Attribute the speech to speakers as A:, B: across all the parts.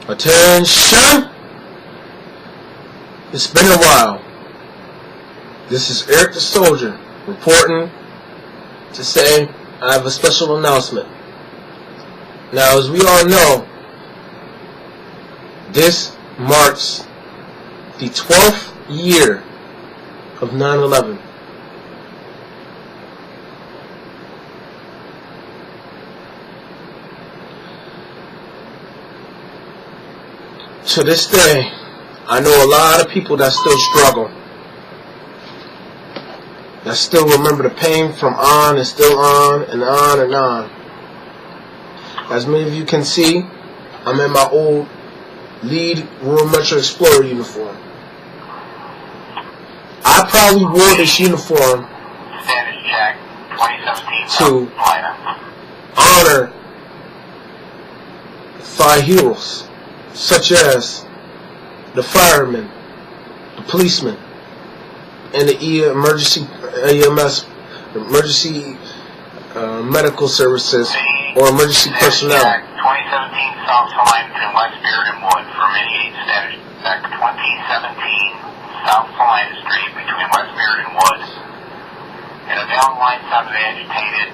A: Attention! It's been a while. This is Eric the Soldier reporting to say I have a special announcement. Now, as we all know, this marks the 12th year of 9/11. To this day, I know a lot of people that still struggle, that still remember the pain from on and still on and on and on. As many of you can see, I'm in my old Lead Rural Metro Explorer uniform. I probably wore this uniform to honor 5 heroes, such as the firemen, the policemen, and the emergency medical services or emergency personnel.
B: 2017 South Line between West Beard and Wood for many status check. 2017 South Line Street between West Beard and Wood. And a down line sounded agitated.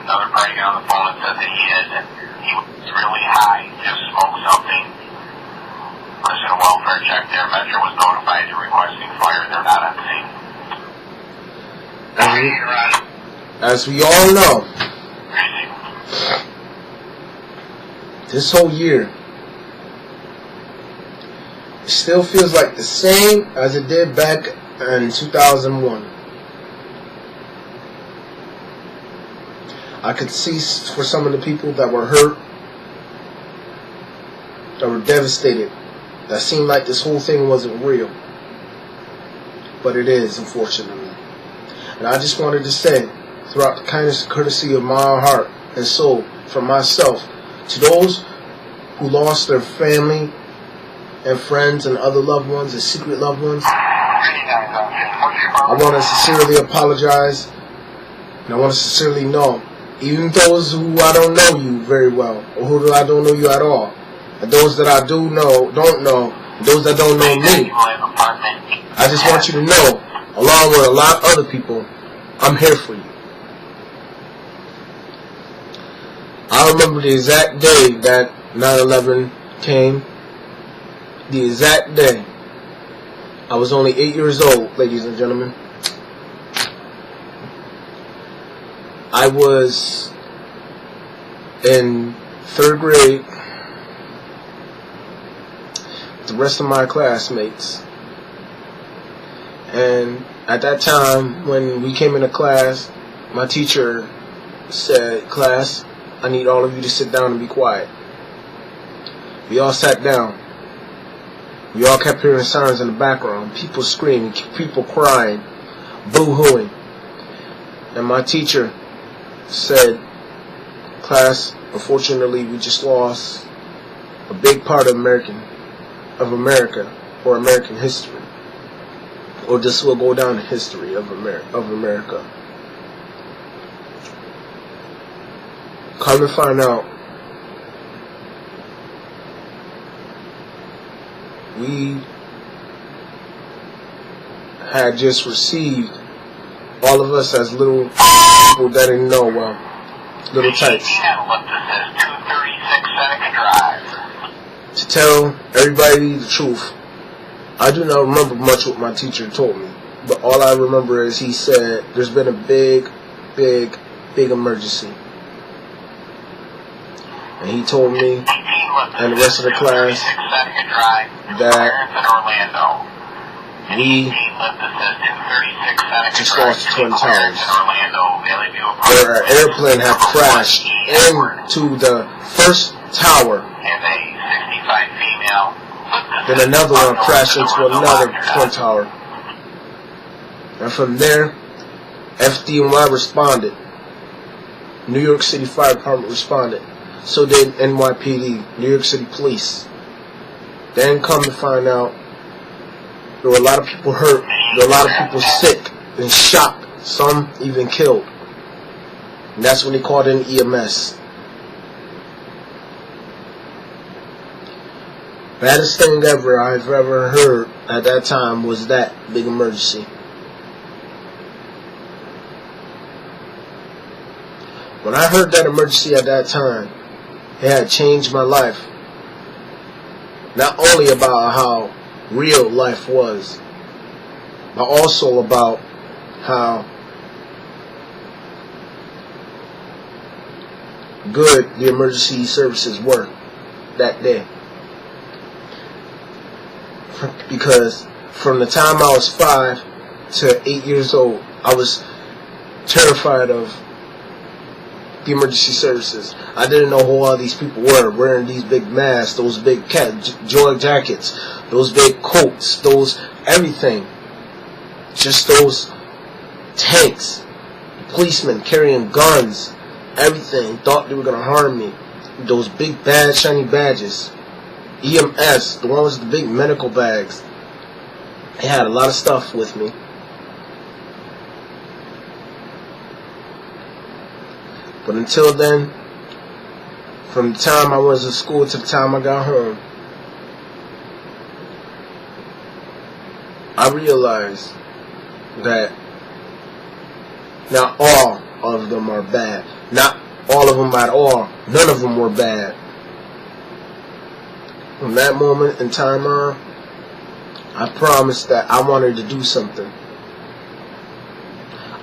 B: Another party got on the phone and said that he was really high, just smoked something. Person a welfare check there. Metro was notified to requesting fire. They're not on scene.
A: As we all know, this whole year, it still feels like the same as it did back in 2001. I could see for some of the people that were hurt, that were devastated, that seemed like this whole thing wasn't real. But it is, unfortunately. And I just wanted to say, throughout the kindness and courtesy of my heart and soul, from myself, to those who lost their family and friends and other loved ones and secret loved ones, I want to sincerely apologize, and I want to sincerely know, even those who I don't know you very well, or who I don't know you at all, and those that I do know, don't know, and those that don't know me, I just want you to know, along with a lot of other people, I'm here for you. I remember the exact day that 9/11 came. The exact day. I was only 8 years old, ladies and gentlemen. I was in 3rd grade with the rest of my classmates. And at that time, when we came into class, my teacher said, "Class, I need all of you to sit down and be quiet." We all sat down. We all kept hearing sounds in the background. People screaming, people crying, boo-hooing. And my teacher said, "Class, unfortunately, we just lost a big part of America, or American history. Or this will go down in history of America. Come to find out, we had just received, all of us as little people that didn't know well, little types, to tell everybody the truth. I do not remember much what my teacher told me, but all I remember is he said there's been a big emergency. And he told me and the rest of the class that we just lost the Twin Towers, where an airplane had crashed into the first tower, then another one crashed into another Twin Tower, and from there FDNY responded, New York City Fire Department responded, so did NYPD, New York City Police. Then come to find out, there were a lot of people hurt, there were a lot of people sick and shot, some even killed. And that's when they called in EMS. Baddest thing ever I've ever heard at that time was that big emergency. When I heard that emergency at that time, it had changed my life. Not only about how real life was, but also about how good the emergency services were that day. Because from the time I was 5 to 8 years old, I was terrified of the emergency services. I didn't know who all these people were wearing these big masks, those big joy jackets, those big coats, those everything. Just those tanks, policemen carrying guns, everything. Thought they were going to harm me. Those big bad shiny badges. EMS, the ones with the big medical bags. They had a lot of stuff with me. But until then, from the time I was in school to the time I got home, I realized that not all of them are bad. Not all of them at all. None of them were bad. From that moment in time on, I promised that I wanted to do something.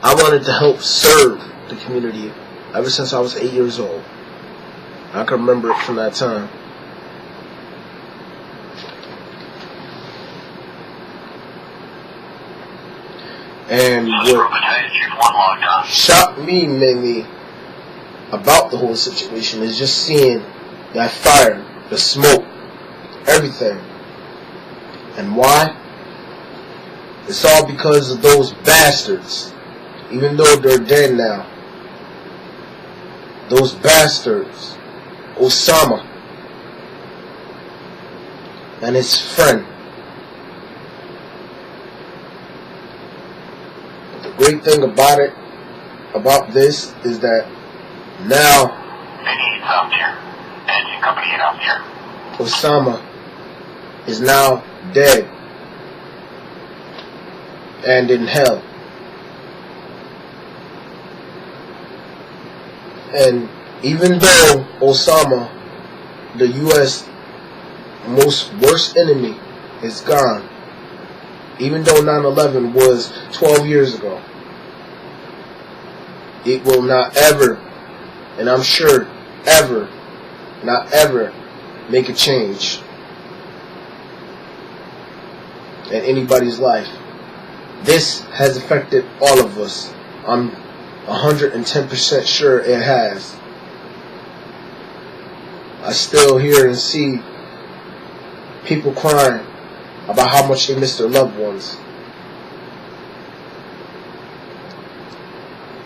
A: I wanted to help serve the community ever since I was 8 years old. I can remember it from that time. And what shocked me mainly about the whole situation is just seeing that fire, the smoke, everything. And why? It's all because of those bastards. Even though they're dead now. Those bastards. Osama and his friend. But the great thing about this is that now Osama is now dead and in hell. And even though Osama, the U.S. most worst enemy, is gone, even though 9/11 was 12 years ago, it will not ever, and I'm sure ever, not ever, make a change in anybody's life. This has affected all of us. I'm 110% sure it has. I still hear and see people crying about how much they miss their loved ones.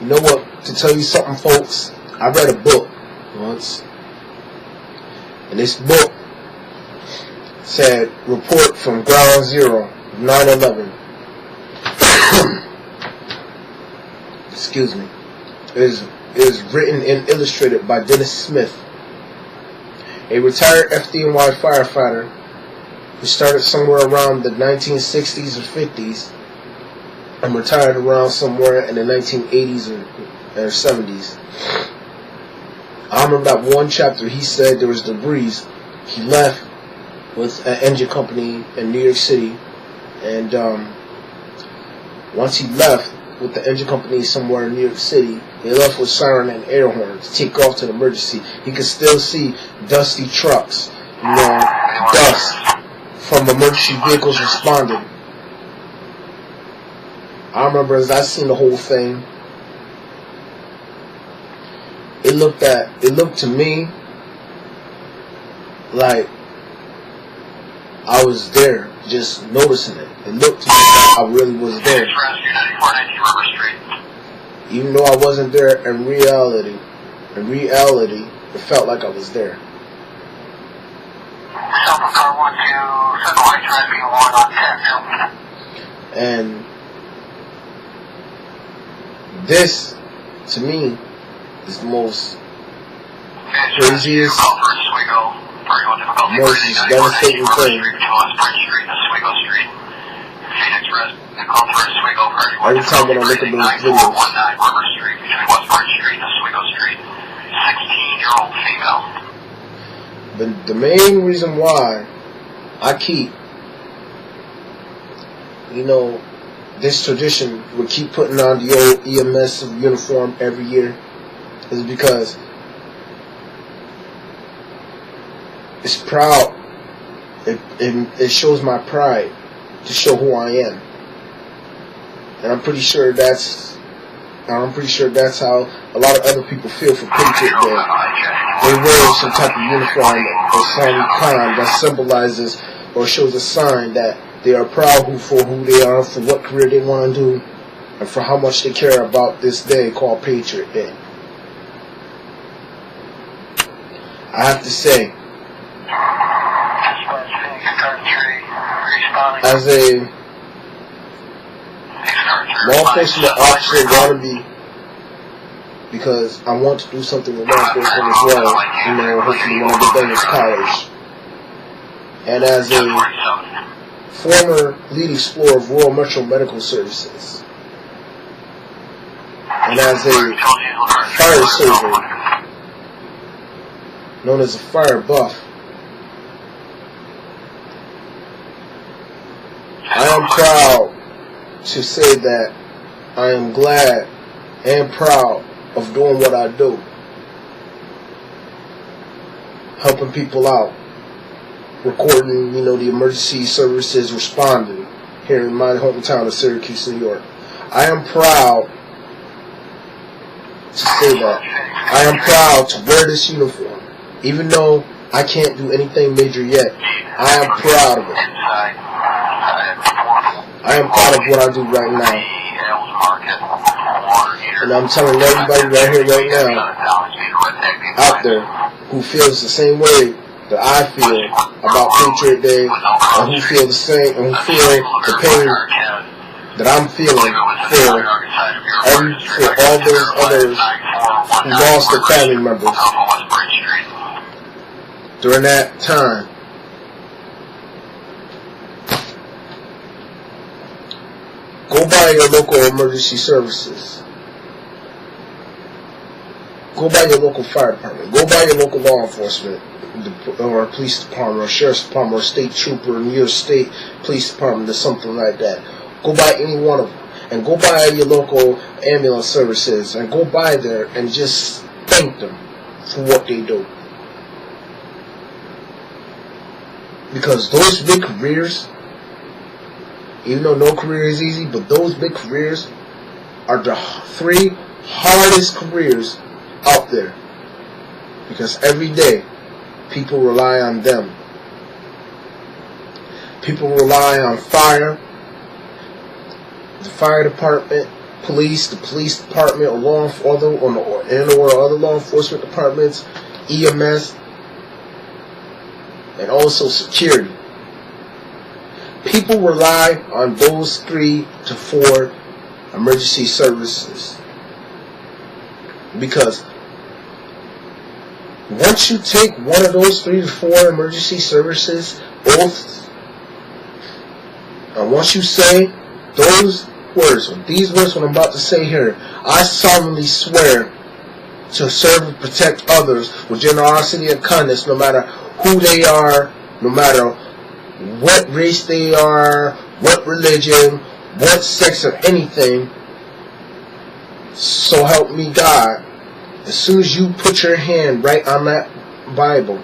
A: You know what? To tell you something, folks, I read a book once, and this book said, "Report from Ground Zero, 9/11." Excuse me. It is written and illustrated by Dennis Smith, a retired FDNY firefighter who started somewhere around the 1960s or 50s and retired around somewhere in the 1980s or 70s. I remember that one chapter he said there was debris. He left with an engine company in New York City, and once he left with the engine company somewhere in New York City, they left with siren and air horn to take off to the emergency. He could still see dusty trucks, dust from emergency vehicles responding. I remember as I seen the whole thing, it looked to me like I was there, just noticing it. It looked to me like I really was there. Even though I wasn't there in reality, it felt like I was there. And this, to me, is the most craziest most devastating thing. Every time when I look at those videos,
B: 16-year-old female.
A: but the main reason why I keep, this tradition would keep putting on the old EMS uniform every year is because it's proud. It shows my pride to show who I am, and I'm pretty sure that's how a lot of other people feel for Patriot Day. They wear some type of uniform or some kind that symbolizes or shows a sign that they are proud for who they are, for what career they want to do, and for how much they care about this day called Patriot Day. I have to say, as a law enforcement officer wannabe, because I want to do something with law enforcement as well, hopefully when I get done with college. And as a former lead explorer of Royal Metro Medical Services, and as a fire surgeon, known as a fire buff, I am proud to say that I am glad and proud of doing what I do, helping people out, recording, the emergency services responding here in my hometown of Syracuse, New York. I am proud to say that. I am proud to wear this uniform, even though I can't do anything major yet. I am proud of it. I am proud of what I do right now. And I'm telling everybody right here, right now, out there, who feels the same way that I feel about Patriot Day, and who feel the same, and who feel the pain that I'm feeling for all those others who lost their family members during that time. Go by your local emergency services. Go by your local fire department. Go by your local law enforcement, or police department, or sheriff's department, or state trooper, in your state police department, or something like that. Go by any one of them. And go by your local ambulance services. And go by there and just thank them for what they do. Because those big careers, even though no career is easy, but those big careers are the 3 hardest careers out there. Because every day, people rely on them. People rely on fire, the fire department, police, the police department, or other law enforcement departments, EMS, and also security. People rely on those 3 to 4 emergency services. Because once you take one of those 3 to 4 emergency services oaths, and once you say those words, or these words what I'm about to say here, I solemnly swear to serve and protect others with generosity and kindness, no matter who they are, no matter what race they are, what religion, what sex, or anything. So help me God. As soon as you put your hand right on that Bible,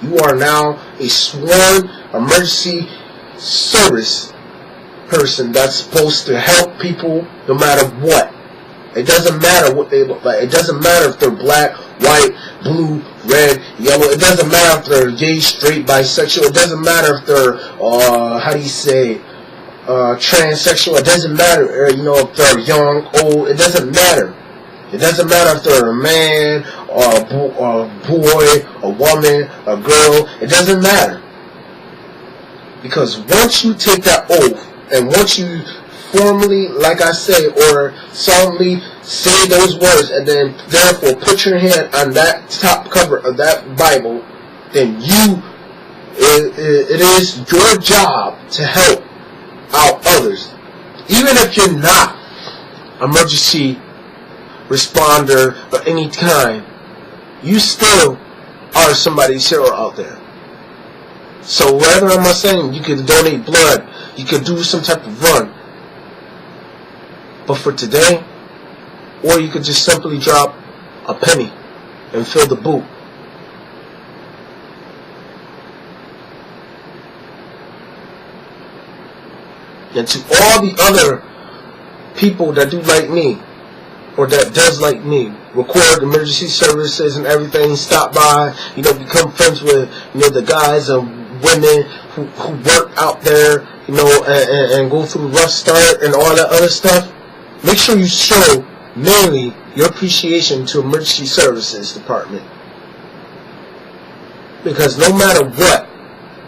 A: you are now a sworn emergency service person that's supposed to help people no matter what. It doesn't matter what they look like. It doesn't matter if they're black, white, blue, red, yellow. It doesn't matter if they're gay, straight, bisexual. It doesn't matter if they're, transsexual. It doesn't matter, if they're young, old. It doesn't matter. It doesn't matter if they're a man, or a boy, a woman, a girl. It doesn't matter. Because once you take that oath, and once you formally, like I say, or solemnly say those words, and then therefore put your hand on that top cover of that Bible, then it is your job to help out others. Even if you're not emergency responder of any kind, you still are somebody's hero out there. So whether I'm saying you could donate blood, you could do some type of run, but for today, or you could just simply drop a penny and fill the boot. And to all the other people that do like me, or that does like me, record emergency services and everything, stop by, become friends with, the guys and women who work out there, and go through rough start and all that other stuff, make sure you show mainly your appreciation to emergency services department. Because no matter what,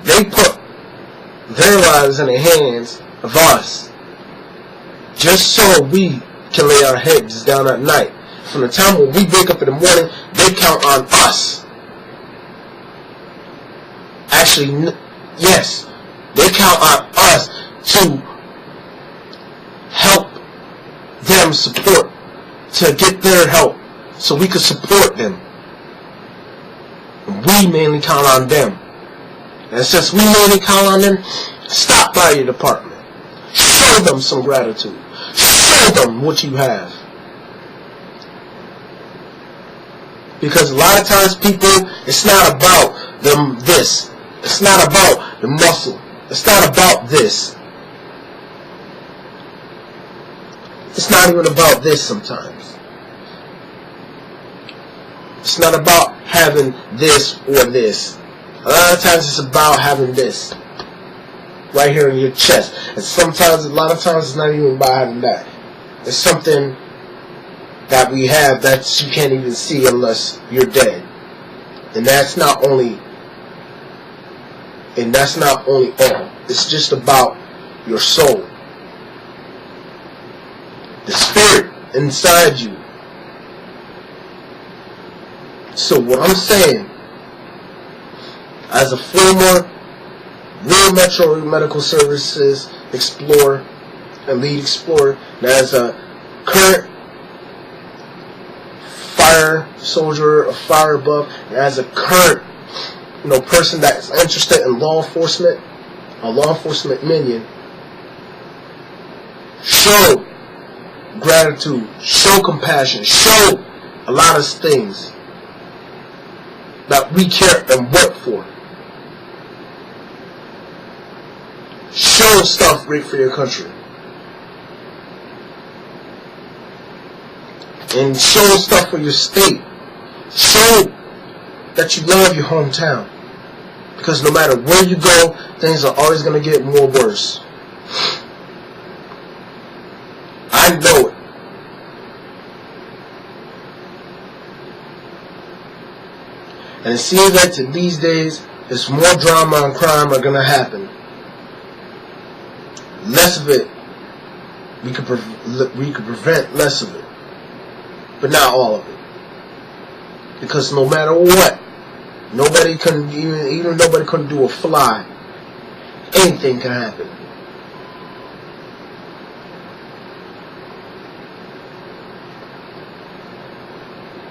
A: they put their lives in the hands of us, just so we can lay our heads down at night. From the time when we wake up in the morning, they count on us. Actually, yes, they count on us to help them support, to get their help, so we can support them. We mainly count on them. And since we mainly count on them, stop by your department. Show them some gratitude. Show them what you have. Because a lot of times people, it's not about them this. It's not about the muscle. It's not about this. It's not even about this sometimes. It's not about having this or this. A lot of times it's about having this right here in your chest. And sometimes, a lot of times, it's not even about having that. It's something that we have that you can't even see unless you're dead. And that's not only all. It's just about your soul. The spirit inside you. So what I'm saying, as a former Real Metro Medical Services Explorer and Lead Explorer, and as a current fire soldier, a fire buff, and as a current person that is interested in law enforcement, a law enforcement minion, show gratitude, show compassion, show a lot of things that we care and work for. Show stuff great for your country. And show stuff for your state. Show that you love your hometown. Because no matter where you go, things are always going to get more worse. I know it. And it seems like these days, there's more drama and crime are going to happen. Less of it, we could prevent less of it, but not all of it. Because no matter what, nobody couldn't do a fly. Anything can happen.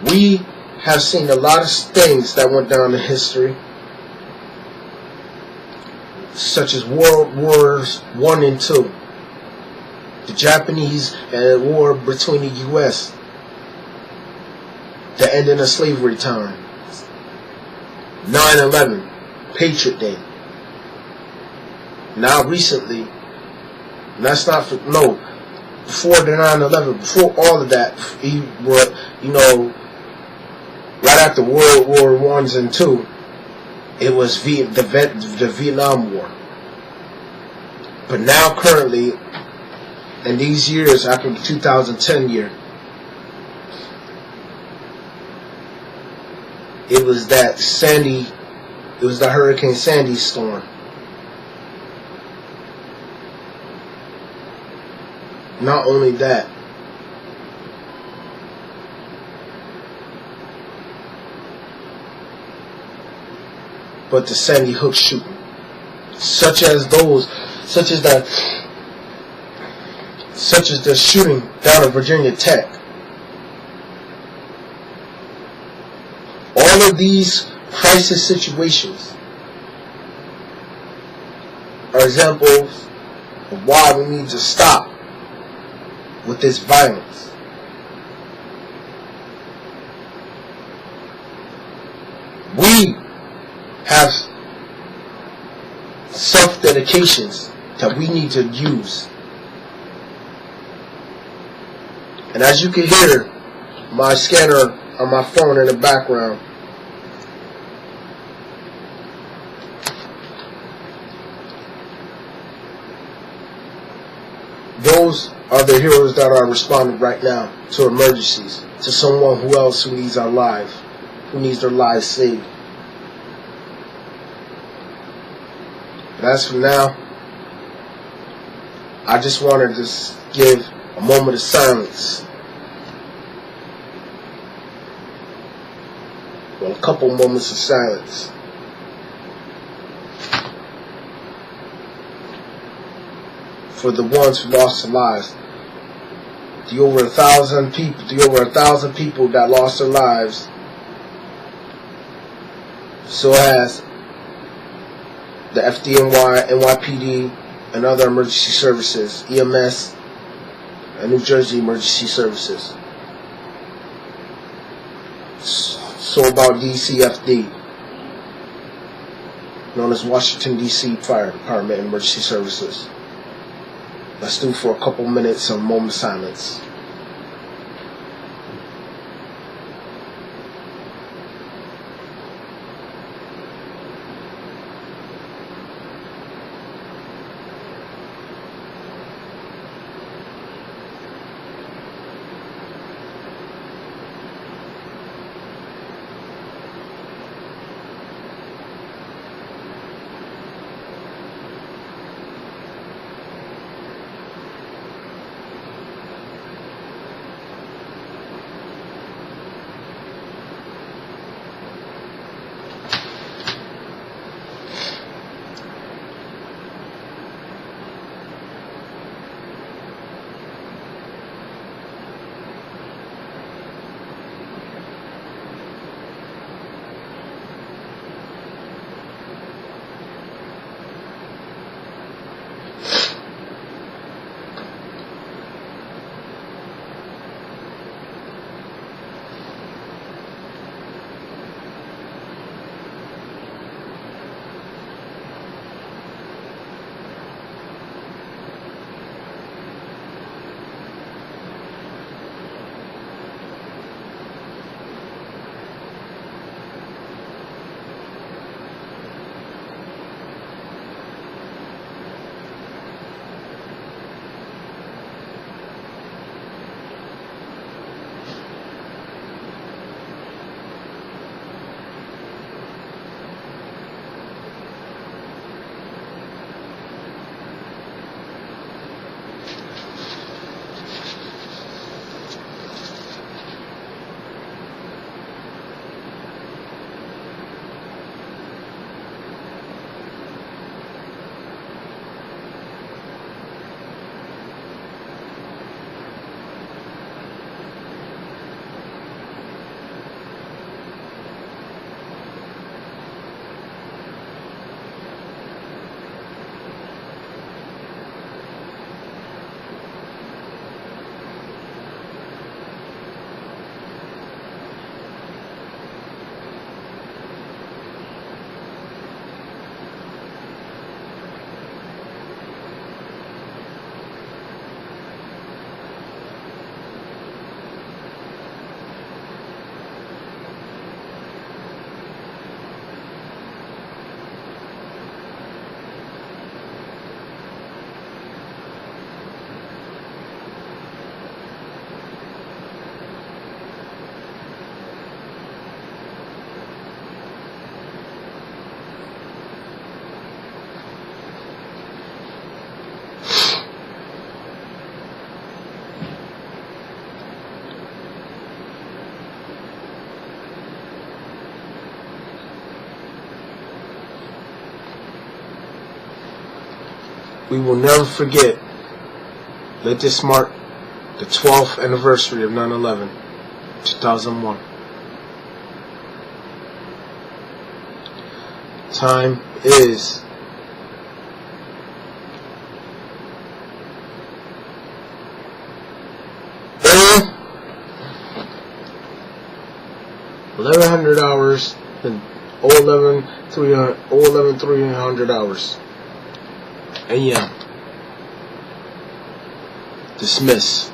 A: We have seen a lot of things that went down in history, such as World Wars I and II, the Japanese war between the U.S., the ending of slavery time, 9/11, Patriot Day. Now recently, before the 9/11, before all of that, right after World War I and II, it was the Vietnam War. But now currently, in these years, after the 2010 year, it was the Hurricane Sandy storm. Not only that, but the Sandy Hook shooting, such as the shooting down at Virginia Tech. All of these crisis situations are examples of why we need to stop with this violence. We have self-dedications that we need to use. And as you can hear, my scanner on my phone in the background, those are the heroes that are responding right now to emergencies, to someone who needs our life, who needs their lives saved. But as for now, I just wanted to give a moment of silence. Well, a couple moments of silence for the ones who lost their lives. The over 1,000 people that lost their lives. So has the FDNY, NYPD, and other emergency services, EMS, and New Jersey emergency services. So about DCFD, known as Washington, D.C. Fire Department Emergency Services. Let's do for a couple minutes of moment of silence. We will never forget. Let this mark the 12th anniversary of 9/11, 2001. Time is 1100 hours and 300 hours. And yeah, dismiss.